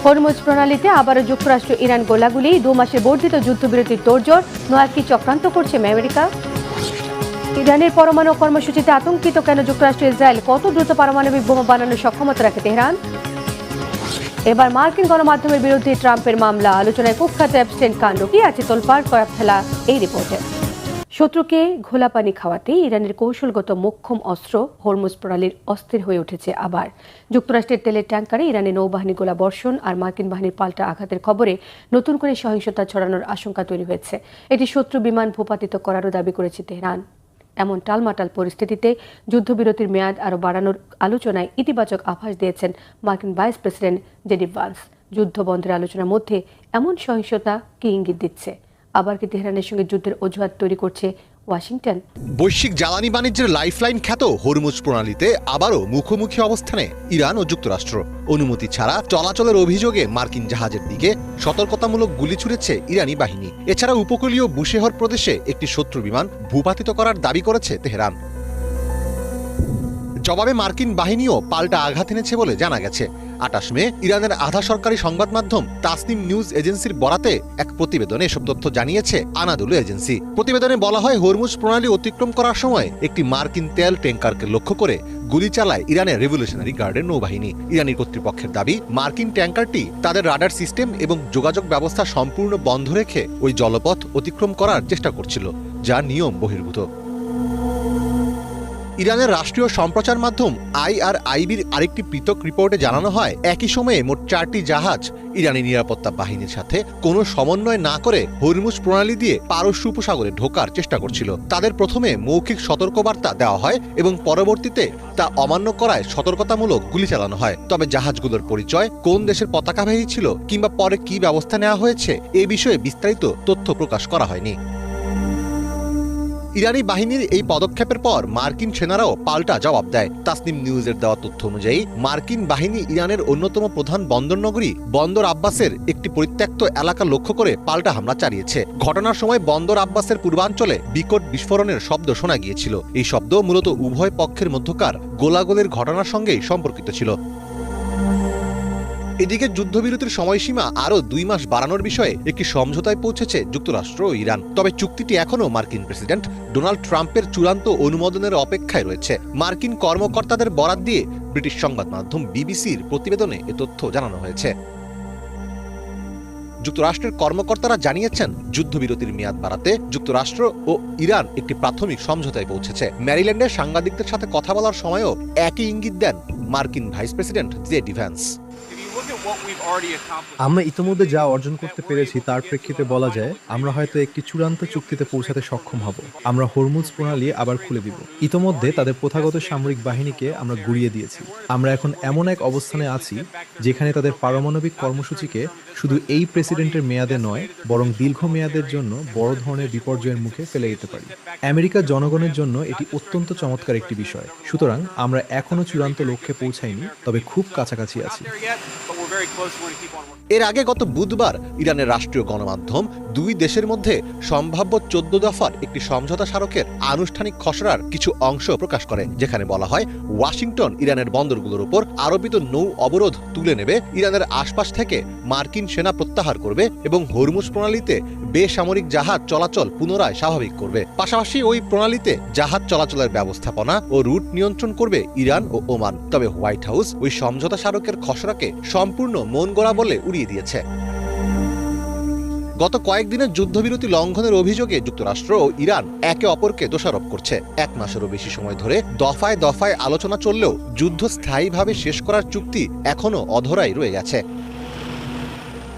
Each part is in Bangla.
হরমুজ প্রণালীতে আবারও যুক্তরাষ্ট্র ইরান গোলাগুলি, 2 মাসের বর্ধিত যুদ্ধবিরতির তোড়জোড়, নয়া কি চক্রান্ত করছে আমেরিকা? ইরানের পরমাণু কর্মসূচিতে আতঙ্কিত কেন যুক্তরাষ্ট্র? ইসরায়েল কত দ্রুত পারমাণবিক বোমা বানানোর সক্ষমতা রাখে তেহরান? এবার মার্কিন গণমাধ্যমের বিরুদ্ধে ট্রাম্পের মামলা, আলোচনায় কুখ্যাত অ্যাপস্টেইন কাণ্ড, কি আছে তোলপাড় করা ফেলা এই রিপোর্টে। শত্রুকে ঘোলা পানি খাওয়াতে ইরানের কৌশলগত মোক্ষম অস্ত্র হরমুজ প্রণালীর অস্থির হয়ে উঠেছে আবার। যুক্তরাষ্ট্রের তেলের ট্যাঙ্কারে ইরানের নৌবাহিনী গোলা বর্ষণ আর মার্কিন বাহিনীর পাল্টা আঘাতের খবরে নতুন করে সহিংসতা ছড়ানোর আশঙ্কা তৈরি হয়েছে। এটি শত্রু বিমান ভূপাতিত করারও দাবি করেছে তেহরান। এমন টালমাটাল পরিস্থিতিতে যুদ্ধবিরতির মেয়াদ আরও বাড়ানোর আলোচনায় ইতিবাচক আভাস দিয়েছেন মার্কিন ভাইস প্রেসিডেন্ট জেডি ভান্স। যুদ্ধ বন্ধের আলোচনার মধ্যে এমন সহিংসতা কি ইঙ্গিত দিচ্ছে? আবার কি তেহরানের সঙ্গে যুদ্ধের অজুহাত তৈরি করছে ওয়াশিংটন? বৈশ্বিক জ্বালানি বাণিজ্যের লাইফলাইন খ্যাত হরমুজ প্রণালীতে আবারও মুখোমুখি অবস্থানে ইরান ও যুক্তরাষ্ট্র। অনুমতি ছাড়া চলাচলের অভিযোগে মার্কিন জাহাজের দিকে সতর্কতামূলক গুলি ছুড়েছে ইরানি বাহিনী। এছাড়া উপকূলীয় বুশেহর প্রদেশে একটি শত্রু বিমান ভূপাতিত করার দাবি করেছে তেহরান। জবাবে মার্কিন বাহিনীও পাল্টা আঘাত এনেছে বলে জানা গেছে। 28 মে ইরানের আধা সরকারি সংবাদ মাধ্যম তাসনিম নিউজ এজেন্সির বরাতে এক প্রতিবেদনে এসব তথ্য জানিয়েছে আনাদুলু এজেন্সি। প্রতিবেদনে বলা হয়, হরমুজ প্রণালী অতিক্রম করার সময় একটি মার্কিন তেল ট্যাঙ্কারকে লক্ষ্য করে গুলি চালায় ইরানের রেভলিউশনারি গার্ডের নৌবাহিনী। ইরানি কর্তৃপক্ষের দাবি, মার্কিন ট্যাঙ্কারটি তাদের রাডার সিস্টেম এবং যোগাযোগ ব্যবস্থা সম্পূর্ণ বন্ধ রেখে ওই জলপথ অতিক্রম করার চেষ্টা করছিল, যা নিয়ম বহির্ভূত। ইরানের রাষ্ট্রীয় সম্প্রচার মাধ্যম IRIBর আরেকটি পৃথক রিপোর্টে জানানো হয়, একই সময়ে মোট 4টি জাহাজ ইরানি নিরাপত্তা বাহিনীর সাথে কোনো সমন্বয় না করে হরমুজ প্রণালী দিয়ে পারস্য উপসাগরে ঢোকার চেষ্টা করছিল। তাদের প্রথমে মৌখিক সতর্কবার্তা দেওয়া হয় এবং পরবর্তীতে তা অমান্য করায় সতর্কতামূলক গুলি চালানো হয়। তবে জাহাজগুলোর পরিচয়, কোন দেশের পতাকাবাহী ছিল কিংবা পরে কি ব্যবস্থা নেওয়া হয়েছে এ বিষয়ে বিস্তারিত তথ্য প্রকাশ করা হয়নি। ইরানি বাহিনীর এই পদক্ষেপের পর মার্কিন সেনারাও পাল্টা জবাব দেয়। তাসনিম নিউজের দেওয়া তথ্য অনুযায়ী মার্কিন বাহিনী ইরানের অন্যতম প্রধান বন্দরনগরী বন্দর আব্বাসের একটি পরিত্যক্ত এলাকা লক্ষ্য করে পাল্টা হামলা চালিয়েছে। ঘটনার সময় বন্দর আব্বাসের পূর্বাঞ্চলে বিকট বিস্ফোরণের শব্দ শোনা গিয়েছিল। এই শব্দ মূলত উভয় পক্ষের মধ্যকার গোলাগুলির ঘটনার সঙ্গেই সম্পর্কিত ছিল। এদিকে যুদ্ধবিরতির সময়সীমা আরও 2 মাস বাড়ানোর বিষয়ে একটি সমঝোতায় পৌঁছেছে যুক্তরাষ্ট্র ও ইরান। তবে চুক্তিটি এখনও মার্কিন প্রেসিডেন্ট ডোনাল্ড ট্রাম্পের চূড়ান্ত অনুমোদনের অপেক্ষায় রয়েছে। মার্কিন কর্মকর্তাদের বরাত দিয়ে ব্রিটিশ সংবাদ মাধ্যম বিবিসির প্রতিবেদনে এ তথ্য জানানো হয়েছে। যুক্তরাষ্ট্রের কর্মকর্তারা জানিয়েছেন, যুদ্ধবিরতির মেয়াদ বাড়াতে যুক্তরাষ্ট্র ও ইরান একটি প্রাথমিক সমঝোতায় পৌঁছেছে। ম্যারিল্যান্ডের সাংবাদিকদের সাথে কথা বলার সময়ও একই ইঙ্গিত দেন মার্কিন ভাইস প্রেসিডেন্ট জেডি ভ্যান্স। আমরা ইতিমধ্যে যা অর্জন করতে পেরেছি তার প্রেক্ষিতে বলা যায়, আমরা হয়তো একটি চূড়ান্ত চুক্তিতে পৌঁছাতে সক্ষম হব। আমরা হরমুজ প্রণালী আবার খুলে দিব। ইতিমধ্যে তাদের প্রথাগত সামরিক বাহিনীকে আমরা গুড়িয়ে দিয়েছি। আমরা এখন এমন এক অবস্থানে আছি যেখানে তাদের পারমাণবিক কর্মসূচিকে শুধু এই প্রেসিডেন্টের মেয়াদে নয়, বরং দীর্ঘমেয়াদের জন্য বড় ধরনের বিপর্যয়ের মুখে ফেলে দিতে পারি। আমেরিকার জনগণের জন্য এটি অত্যন্ত চমৎকার একটি বিষয়। সুতরাং আমরা এখনো চূড়ান্ত লক্ষ্যে পৌঁছাইনি, তবে খুব কাছাকাছি আছি। এর আগে গত বুধবার ইরানের রাষ্ট্রীয় গণমাধ্যম 2 দেশের মধ্যে সম্ভাব্য 14 দফার একটি সমঝোতা স্মারকের আনুষ্ঠানিক খসড়ার কিছু অংশ প্রকাশ করে, যেখানে বলা হয় ওয়াশিংটন ইরানের বন্দরগুলোর উপর আরোপিত নৌ অবরোধ তুলে নেবে, ইরানের আশপাশ থেকে মার্কিন সেনা প্রত্যাহার করবে এবং হরমুজ প্রণালীতে বেসামরিক জাহাজ চলাচল পুনরায় স্বাভাবিক করবে। পাশাপাশি ওই প্রণালীতে জাহাজ চলাচলের ব্যবস্থাপনা ও রুট নিয়ন্ত্রণ করবে ইরান ও ওমান। তবে হোয়াইট হাউস ওই সমঝোতা স্মারকের খসড়াকে সম্পূর্ণ মন গড়া বলে উড়িয়ে দিয়েছে। গত কয়েকদিনের যুদ্ধবিরতি লঙ্ঘনের অভিযোগে যুক্তরাষ্ট্র ও ইরান একে অপরকে দোষারোপ করছে। 1 মাসেরও বেশি সময় ধরে দফায় দফায় আলোচনা চললেও যুদ্ধ স্থায়ীভাবে শেষ করার চুক্তি এখনও অধরাই রয়ে গেছে।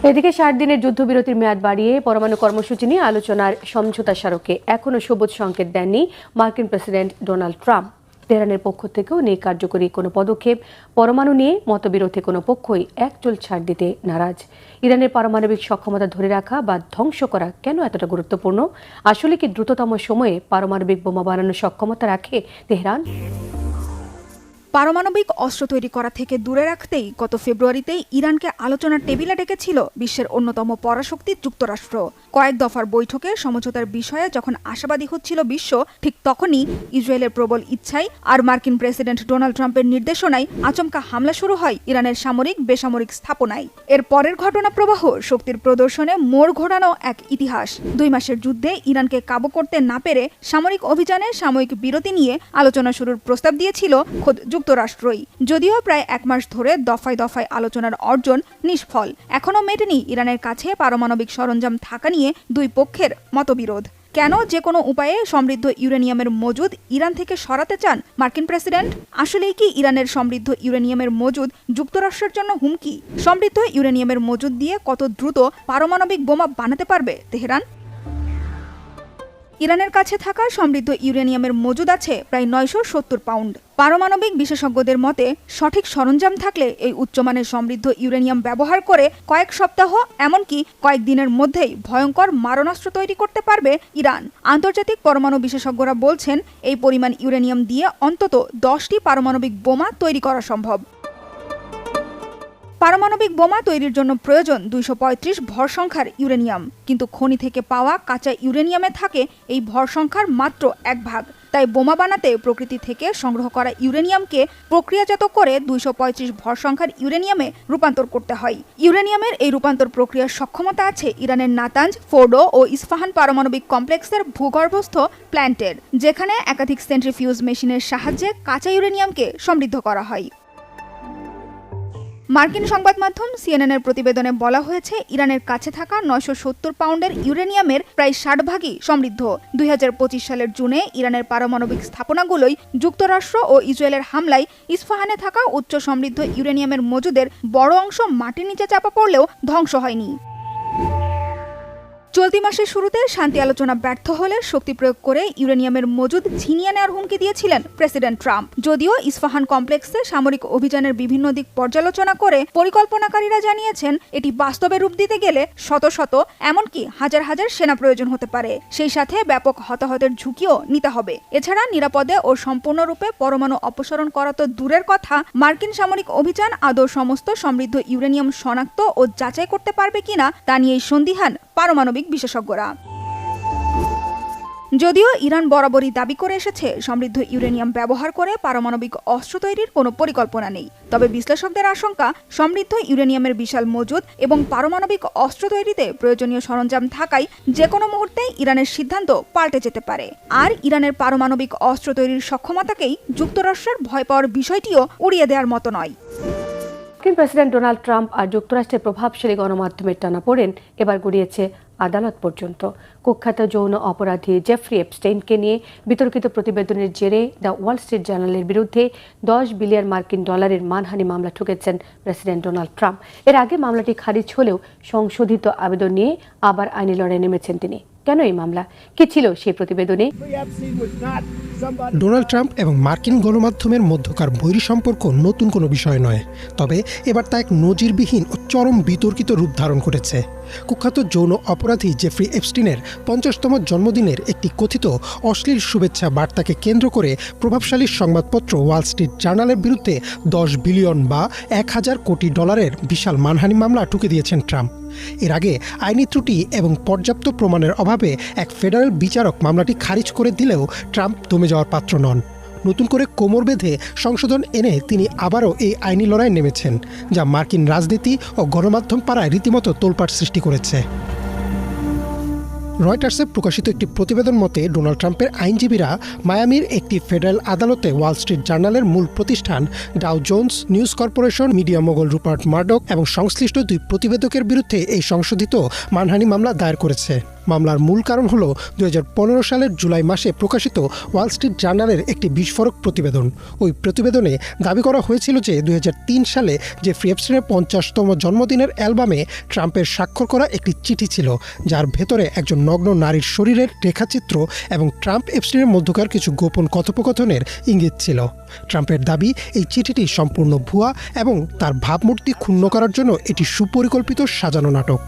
এদিকে 60 দিনের যুদ্ধবিরতির মেয়াদ বাড়িয়ে পরমাণু কর্মসূচি নিয়ে আলোচনার সমঝোতা স্মারকে এখনও সবুজ সংকেত দেননি মার্কিন প্রেসিডেন্ট ডোনাল্ড ট্রাম্প। তেহরানের পক্ষ থেকেও নেই কার্যকরী কোনো পদক্ষেপ। পরমাণু নিয়ে মতবিরোধে কোনো পক্ষই একচুল ছাড় দিতে নারাজ। ইরানের পারমাণবিক সক্ষমতা ধরে রাখা বা ধ্বংস করা কেন এতটা গুরুত্বপূর্ণ? আসলে কি দ্রুততম সময়ে পারমাণবিক বোমা বানানোর সক্ষমতা রাখে তেহরান? পারমাণবিক অস্ত্র তৈরি করা থেকে দূরে রাখতেই গত ফেব্রুয়ারিতেই ইরানকে আলোচনার টেবিলে ডেকেছিল বিশ্বের অন্যতম পরাশক্তি যুক্তরাষ্ট্র। কয়েক দফার বৈঠকে সমঝোতার বিষয়ে যখন আশাবাদী হচ্ছিল বিশ্ব, ঠিক তখনই ইসরায়েলের প্রবল ইচ্ছায় আর মার্কিন প্রেসিডেন্ট ডোনাল্ড ট্রাম্পের নির্দেশনায় আচমকা হামলা শুরু হয় ইরানের সামরিক বেসামরিক স্থাপনায়। এর পরের ঘটনা প্রবাহ শক্তির প্রদর্শনে মোড় ঘোরানো এক ইতিহাস। 2 মাসের যুদ্ধে ইরানকে কাবু করতে না পেরে সামরিক অভিযানে সাময়িক বিরতি নিয়ে আলোচনা শুরুর প্রস্তাব দিয়েছিল খোদ যুক্তরাষ্ট্রই। যদিও প্রায় 1 মাস ধরে দফায় দফায় আলোচনার অর্জন নিষ্ফল। এখনও মেটেনি ইরানের কাছে পারমাণবিক সরঞ্জাম থাকা নিয়ে দুই পক্ষের মতবিরোধ। কেন যে কোনো উপায়ে সমৃদ্ধ ইউরেনিয়ামের মজুদ ইরান থেকে সরাতে চান মার্কিন প্রেসিডেন্ট? আসলেই কি ইরানের সমৃদ্ধ ইউরেনিয়ামের মজুদ যুক্তরাষ্ট্রের জন্য হুমকি? সমৃদ্ধ ইউরেনিয়ামের মজুদ দিয়ে কত দ্রুত পারমাণবিক বোমা বানাতে পারবে তেহরান? ইরানের কাছে থাকা সমৃদ্ধ ইউরেনিয়ামের মজুদ আছে প্রায় 970 পাউন্ড। পারমাণবিক বিশেষজ্ঞদের মতে সঠিক সরঞ্জাম থাকলে এই উচ্চমানের সমৃদ্ধ ইউরেনিয়াম ব্যবহার করে কয়েক সপ্তাহ এমনকি কয়েকদিনের মধ্যেই ভয়ঙ্কর মারণাস্ত্র তৈরি করতে পারবে ইরান। আন্তর্জাতিক পরমাণু বিশেষজ্ঞরা বলছেন এই পরিমাণ ইউরেনিয়াম দিয়ে অন্তত 10টি পারমাণবিক বোমা তৈরি করা সম্ভব। পারমাণবিক বোমা তৈরির জন্য প্রয়োজন 235 ভর সংখ্যার ইউরেনিয়াম, কিন্তু খনি থেকে পাওয়া কাঁচা ইউরেনিয়ামে থাকে এই ভর সংখ্যার মাত্র 1 ভাগ। তাই বোমা বানাতে প্রকৃতি থেকে সংগ্রহ করা ইউরেনিয়ামকে প্রক্রিয়াজাত করে 235 ভর সংখ্যার ইউরেনিয়ামে রূপান্তর করতে হয়। ইউরেনিয়ামের এই রূপান্তর প্রক্রিয়ার সক্ষমতা আছে ইরানের নাতাঞ্জ, ফোর্ডো ও ইস্পাহান পারমাণবিক কমপ্লেক্সের ভূগর্ভস্থ প্ল্যান্টের, যেখানে একাধিক সেন্ট্রিফিউজ মেশিনের সাহায্যে কাঁচা ইউরেনিয়ামকে সমৃদ্ধ করা হয়। মার্কিন সংবাদ মাধ্যম সিএনএনের প্রতিবেদনে বলা হয়েছে ইরানের কাছে থাকা 970 পাউন্ডের ইউরেনিয়ামের প্রায় 60 ভাগই সমৃদ্ধ। 2025 সালের জুনে ইরানের পারমাণবিক স্থাপনাগুলোই যুক্তরাষ্ট্র ও ইসরায়েলের হামলায় ইস্পাহানে থাকা উচ্চ সমৃদ্ধ ইউরেনিয়ামের মজুদের বড় অংশ মাটির নিচে চাপা পড়লেও ধ্বংস হয়নি। চলতি মাসের শুরুতে শান্তি আলোচনা ব্যর্থ হলে শক্তি প্রয়োগ করে ইউরেনিয়ামের মজুদ ছিনিয়ে নেওয়ার হুমকি দিয়েছিলেন প্রেসিডেন্ট ট্রাম্প। যদিও ইস্পাহান কমপ্লেক্সে সামরিক অভিযানের বিভিন্ন দিক পর্যালোচনা করে পরিকল্পনাকারীরা জানিয়েছেন এটি বাস্তবে রূপ দিতে গেলে শত শত এমনকি হাজার হাজার সেনা প্রয়োজন হতে পারে। সেই সাথে ব্যাপক হতাহতের ঝুঁকিও নিতে হবে। এছাড়া নিরাপদে ও সম্পূর্ণরূপে পরমাণু অপসারণ করা তো দূরের কথা, মার্কিন সামরিক অভিযান আদৌ সমস্ত সমৃদ্ধ ইউরেনিয়াম শনাক্ত ও যাচাই করতে পারবে কিনা তা নিয়েই সন্দিহান পারমাণবিক বিশেষজ্ঞরা। যদিও ইরান বরাবরই দাবি করে এসেছে সমৃদ্ধ ইউরেনিয়াম ব্যবহার করে পারমাণবিক অস্ত্র তৈরির কোনো পরিকল্পনা নেই, তবে বিশ্লেষকদের আশঙ্কা সমৃদ্ধ ইউরেনিয়ামের বিশাল মজুদ এবং পারমাণবিক অস্ত্র তৈরিতে প্রয়োজনীয় সরঞ্জাম থাকায় যে কোনো মুহূর্তেই ইরানের সিদ্ধান্ত পাল্টে যেতে পারে। আর ইরানের পারমাণবিক অস্ত্র তৈরির সক্ষমতাকেই যুক্তরাষ্ট্রের ভয় পাওয়ার বিষয়টিও উড়িয়ে দেওয়ার মতো নয়। মার্কিন প্রেসিডেন্ট ডোনাল্ড ট্রাম্প আর যুক্তরাষ্ট্রের প্রভাবশালী গণমাধ্যমের টানাপোড়েন এবার গড়িয়েছে আদালত পর্যন্ত। কুখ্যাত যৌন অপরাধী জেফ্রি এপস্টেইনকে নিয়ে বিতর্কিত প্রতিবেদনের জেরে দ্য ওয়াল স্ট্রিট জার্নালের বিরুদ্ধে $10 বিলিয়ন মার্কিন ডলারের মানহানি মামলা ঠুকেছেন প্রেসিডেন্ট ডোনাল্ড ট্রাম্প। এর আগে মামলাটি খারিজ হলেও সংশোধিত আবেদন নিয়ে আবার আইনি লড়াই নেমেছেন তিনি। কেন এই মামলা, কি ছিল সেই প্রতিবেদনে? ডোনাল্ড ট্রাম্প এবং মার্কিন গণমাধ্যমের মধ্যকার বৈরী সম্পর্ক নতুন কোনো বিষয় নয়, তবে এবার তা এক নজিরবিহীন ও চরম বিতর্কিত রূপ ধারণ করেছে। কুখ্যাত যৌন অপরাধী জেফ্রি এপস্টিনের 50তম জন্মদিনের একটি কথিত অশ্লীল শুভেচ্ছা বার্তাকে কেন্দ্র করে প্রভাবশালী সংবাদপত্র ওয়াল স্ট্রিট জার্নালের বিরুদ্ধে $10 বিলিয়ন বা 1000 কোটি ডলারের বিশাল মানহানি মামলা ঠুকে দিয়েছেন ট্রাম্প। এর আগে আইনি ত্রুটি এবং পর্যাপ্ত প্রমাণের অভাবে এক ফেডারেল বিচারক মামলাটি খারিজ করে দিলেও ট্রাম্প দমে যাওয়ার পাত্র নন। নতুন করে কোমর বেঁধে সংশোধন এনে তিনি আবারও এই আইনি লড়াই নেমেছেন, যা মার্কিন রাজনীতি ও গণমাধ্যম পাড়ায় রীতিমতো তোলপাড় সৃষ্টি করেছে। রয়টার্সে প্রকাশিত একটি প্রতিবেদন মতে ডোনাল্ড ট্রাম্পের আইনজীবীরা মায়ামির একটি ফেডারেল আদালতে ওয়াল স্ট্রিট জার্নালের মূল প্রতিষ্ঠান Dow Jones News Corporation, media mogul Rupert Murdoch এবং সংশ্লিষ্ট 2 প্রতিবেদকের বিরুদ্ধে এই সংশোধিত মানহানি মামলা দায়ের করেছে। মামলার মূল কারণ হল 2015 সালের জুলাই মাসে প্রকাশিত ওয়াল স্ট্রিট জার্নালের একটি বিস্ফোরক প্রতিবেদন। ওই প্রতিবেদনে দাবি করা হয়েছিল যে 2003 সালে জেফ্রি এপস্টিনের 50তম জন্মদিনের অ্যালবামে ট্রাম্পের স্বাক্ষর করা একটি চিঠি ছিল, যার ভেতরে একজন নগ্ন নারীর শরীরের রেখাচিত্র এবং ট্রাম্প এপস্টিনের মধ্যকার কিছু গোপন কথোপকথনের ইঙ্গিত ছিল। ট্রাম্পের দাবি এই চিঠিটি সম্পূর্ণ ভুয়া এবং তার ভাবমূর্তি ক্ষুণ্ণ করার জন্য এটি সুপরিকল্পিত সাজানো নাটক।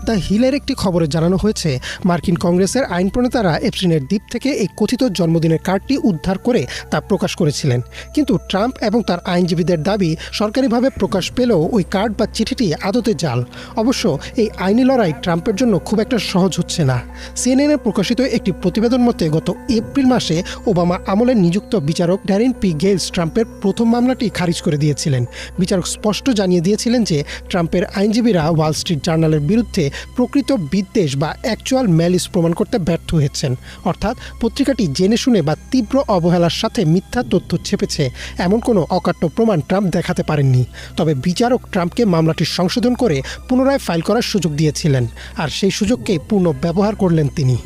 দ্য হিলের একটি খবরে জানানো হয়েছে, মার্কিন কংগ্রেসের আইন প্রণেতারা এপস্টিনের দ্বীপ থেকে এই কথিত জন্মদিনের কার্ডটি উদ্ধার করে তা প্রকাশ করেছিলেন। কিন্তু ট্রাম্প এবং তার আইনজীবীদের দাবি, সরকারিভাবে প্রকাশ পেলেও ওই কার্ড বা চিঠিটি আদতে জাল। অবশ্য এই আইনি লড়াই ট্রাম্পের জন্য খুব একটা সহজ হচ্ছে না। সিএনএনে প্রকাশিত একটি প্রতিবেদন মতে গত এপ্রিল মাসে ওবামা আমলে নিযুক্ত বিচারক ড্যারিন পি গেলস ট্রাম্পের প্রথম মামলাটি খারিজ করে দিয়েছিলেন। বিচারক স্পষ্ট জানিয়ে দিয়েছিলেন যে ট্রাম্পের আইনজীবীরা ওয়াল স্ট্রিট জার্নালের বিরুদ্ধে প্রকৃত বিদ্বেষ বা অ্যাকচুয়াল ম্যালিস প্রমাণ করতে ব্যর্থ হয়েছেন। অর্থাৎ পত্রিকাটি জেনে শুনে বা তীব্র অবহেলার সাথে মিথ্যা তথ্য ছেপেছে, এমন কোনো অকাট্য প্রমাণ ট্রাম্প দেখাতে পারেননি। তবে বিচারক ট্রাম্পকে মামলাটি সংশোধন করে পুনরায় ফাইল করার সুযোগ দিয়েছিলেন, আর সেই সুযোগকে পূর্ণ ব্যবহার করলেন তিনি।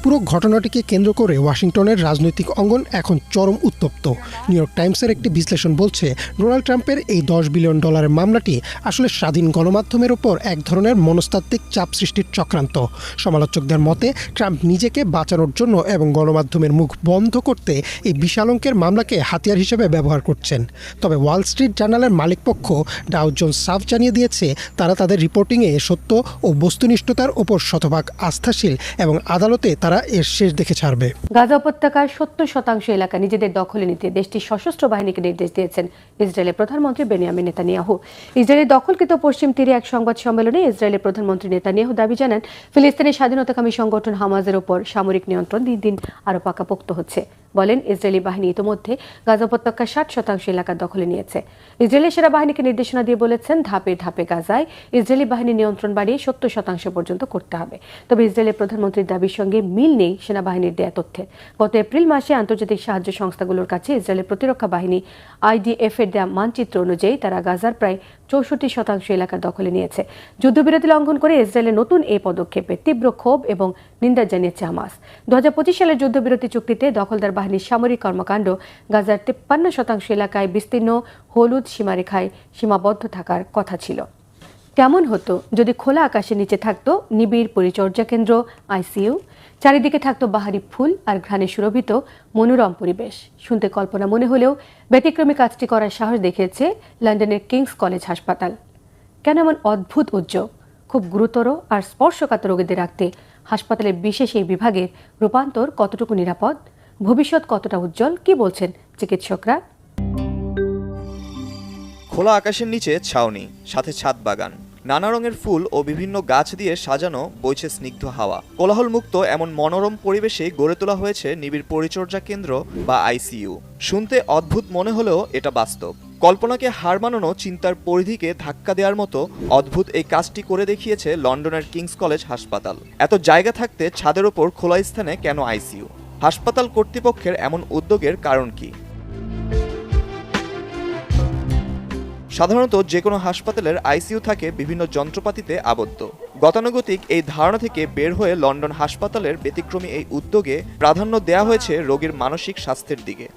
পুরো ঘটনাটিকে কেন্দ্র করে ওয়াশিংটনের রাজনৈতিক অঙ্গন এখন চরম উত্তপ্ত। নিউ ইয়র্ক টাইমসের একটি বিশ্লেষণ বলছে, ডোনাল্ড ট্রাম্পের এই $10 বিলিয়ন মামলাটি আসলে স্বাধীন গণমাধ্যমের ওপর এক ধরনের মনস্তাত্ত্বিক চাপ সৃষ্টির চক্রান্ত। সমালোচকদের মতে, ট্রাম্প নিজেকে বাঁচানোর জন্য এবং গণমাধ্যমের মুখ বন্ধ করতে এই বিশাল অঙ্কের মামলাকে হাতিয়ার হিসেবে ব্যবহার করছেন। তবে ওয়াল স্ট্রিট জার্নালের মালিকপক্ষ ডাও জোন্স সাফ জানিয়ে দিয়েছে, তারা তাদের রিপোর্টিংয়ে সত্য ও বস্তুনিষ্ঠতার ওপর শতভাগ আস্থাশীল এবং আদালতে এর শেষ দেখে ছাড়বে। গাজা উপত্যকার 70% এলাকা নিজেদের দখলে নিতে দেশটির সশস্ত্র বাহিনীকে নির্দেশ দিয়েছেন ইসরায়েলের প্রধানমন্ত্রী বেনিয়ামিন নেতানিয়াহু। ইসরায়েলের দখলকৃত পশ্চিম তীরে এক সংবাদ সম্মেলনে ইসরায়েলের প্রধানমন্ত্রী নেতানিয়াহু দাবি জানান, ফিলিস্তিনের স্বাধীনতাকামী সংগঠন হামাজের ওপর সামরিক নিয়ন্ত্রণ দিন দিন আরও পাকাপোক্ত হচ্ছে। বলেন, ইসরায়েলি বাহিনী ইতিমধ্যে গাজা উপত্যকার 60% এলাকা দখলে নিয়েছে। ইসরায়েলের সেনাবাহিনীকে নির্দেশনা দিয়ে বলেছেন, ধাপে ধাপে গাজায় ইসরায়েলি বাহিনী নিয়ন্ত্রণ বাড়িয়ে 70% পর্যন্ত করতে হবে। তবে ইসরায়েলের প্রধানমন্ত্রীর দাবির সঙ্গে মিল নেই সেনাবাহিনীর দেয়া তথ্যের। গত এপ্রিল মাসে আন্তর্জাতিক সাহায্য সংস্থাগুলোর কাছে ইসরায়েলের প্রতিরক্ষা বাহিনী IDF এর দেয়া মানচিত্র অনুযায়ী তারা গাজার প্রায় 64% এলাকা দখলে নিয়েছে। যুদ্ধবিরতি লঙ্ঘন করে ইসরায়েলের নতুন এই পদক্ষেপে তীব্র ক্ষোভ এবং নিন্দা জানিয়েছে হামাস। 2025 সালের যুদ্ধবিরতি চুক্তিতে দখলদার বাহিনীর সামরিক কর্মকাণ্ড গাজার 53% এলাকায় বিস্তীর্ণ হলুদ সীমারেখায় সীমাবদ্ধ থাকার কথা ছিল। কেমন হতো যদি খোলা আকাশের নিচে থাকতো নিবিড় পরিচর্যা কেন্দ্র, ICU, চারিদিকে থাকতো বাহারি ফুল আর ঘ্রাণে সুরভিত মনোরম পরিবেশ। শুনতে কল্পনা মনে হলেও ব্যতিক্রমী কাজটি করার সাহস দেখিয়েছে লন্ডনের কিংস কলেজ হাসপাতাল। কেন এমন অদ্ভুত উদ্যোগ? খুব গুরুতর আর স্পর্শকাতর রোগীদের রাখতে হাসপাতালের বিশেষ এই বিভাগের রূপান্তর কতটুকু নিরাপদ, ভবিষ্যৎ কতটা উজ্জ্বল, কি বলছেন চিকিৎসকরা? খোলা আকাশের নিচে ছাউনি, সাথে ছাদ বাগান, নানা রঙের ফুল ও বিভিন্ন গাছ দিয়ে সাজানো, বইছে স্নিগ্ধ হাওয়া। কোলাহলমুক্ত এমন মনোরম পরিবেশে গড়ে তোলা হয়েছে নিবিড় পরিচর্যা কেন্দ্র বা ICU। শুনতে অদ্ভুত মনে হলেও এটা বাস্তব। কল্পনাকে হার মানানো চিন্তার পরিধিকে ধাক্কা দেওয়ার মতো অদ্ভুত এই কাজটি করে দেখিয়েছে লন্ডনের কিংস কলেজ হাসপাতাল। এত জায়গা থাকতে ছাদের ওপর খোলা স্থানে কেন ICU? হাসপাতাল কর্তৃপক্ষের এমন উদ্যোগের কারণ কি? সাধারণত যে কোনো হাসপাতালের ICU থাকে বিভিন্ন যন্ত্রপাতিতে আবদ্ধ। গতানুগতিক এই ধারণা থেকে বের হয়ে লন্ডন হাসপাতালের ব্যতিক্রমী এই উদ্যোগে প্রাধান্য দেওয়া হয়েছে রোগীর মানসিক স্বাস্থ্যের দিকে।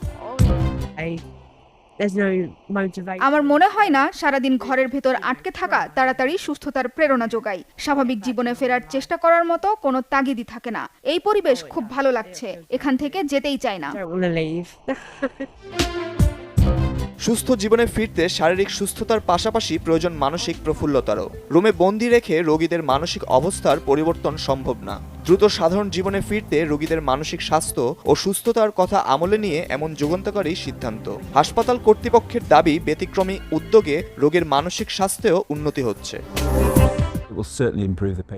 আমার মনে হয় না সারাদিন ঘরের ভেতর আটকে থাকা তাড়াতাড়ি সুস্থতার প্রেরণা যোগায়। স্বাভাবিক জীবনে ফেরার চেষ্টা করার মতো কোনো তাগিদই থাকে না। এই পরিবেশ খুব ভালো লাগছে, এখান থেকে যেতেই চাই না। সুস্থ জীবনে ফিরতে শারীরিক সুস্থতার পাশাপাশি প্রয়োজন মানসিক প্রফুল্লতারও। রুমে বন্দি রেখে রোগীদের মানসিক অবস্থার পরিবর্তন সম্ভব না। দ্রুত সাধারণ জীবনে ফিরতে রোগীদের মানসিক স্বাস্থ্য ও সুস্থতার কথা আমলে নিয়ে এমন যুগান্তকারী সিদ্ধান্ত। হাসপাতাল কর্তৃপক্ষের দাবি, ব্যতিক্রমী উদ্যোগে রোগীর মানসিক স্বাস্থ্যেও উন্নতি হচ্ছে।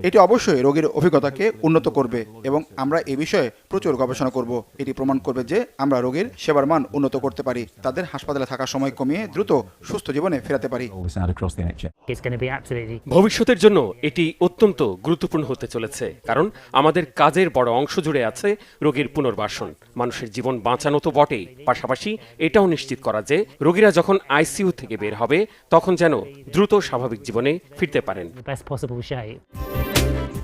এটি অবশ্যই রোগীর অভিজ্ঞতাকে উন্নত করবে এবং আমরা এই বিষয়ে প্রচুর গবেষণা করব। এটি প্রমাণ করবে যে আমরা রোগীর সেবার মান উন্নত করতে পারি, তাদের হাসপাতালে থাকার সময় কমিয়ে দ্রুত সুস্থ জীবনে ফেরাতে পারি। ভবিষ্যতের জন্য এটি অত্যন্ত গুরুত্বপূর্ণ হতে চলেছে, কারণ আমাদের কাজের বড় অংশ জুড়ে আছে রোগীর পুনর্বাসন। মানুষের জীবন বাঁচানো তো বটেই, পাশাপাশি এটাও নিশ্চিত করা যে রোগীরা যখন ICU থেকে বের হবে তখন যেন দ্রুত স্বাভাবিক জীবনে ফিরতে পারেন।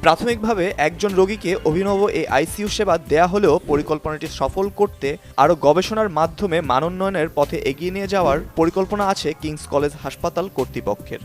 প্রাথমিকভাবে একজন রোগীকে অভিনব এই ICU সেবা দেয়া হলেও পরিকল্পনাটি সফল করতে আরও গবেষণার মাধ্যমে মানোন্নয়নের পথে এগিয়ে নিয়ে যাওয়ার পরিকল্পনা আছে কিংস কলেজ হাসপাতাল কর্তৃপক্ষের।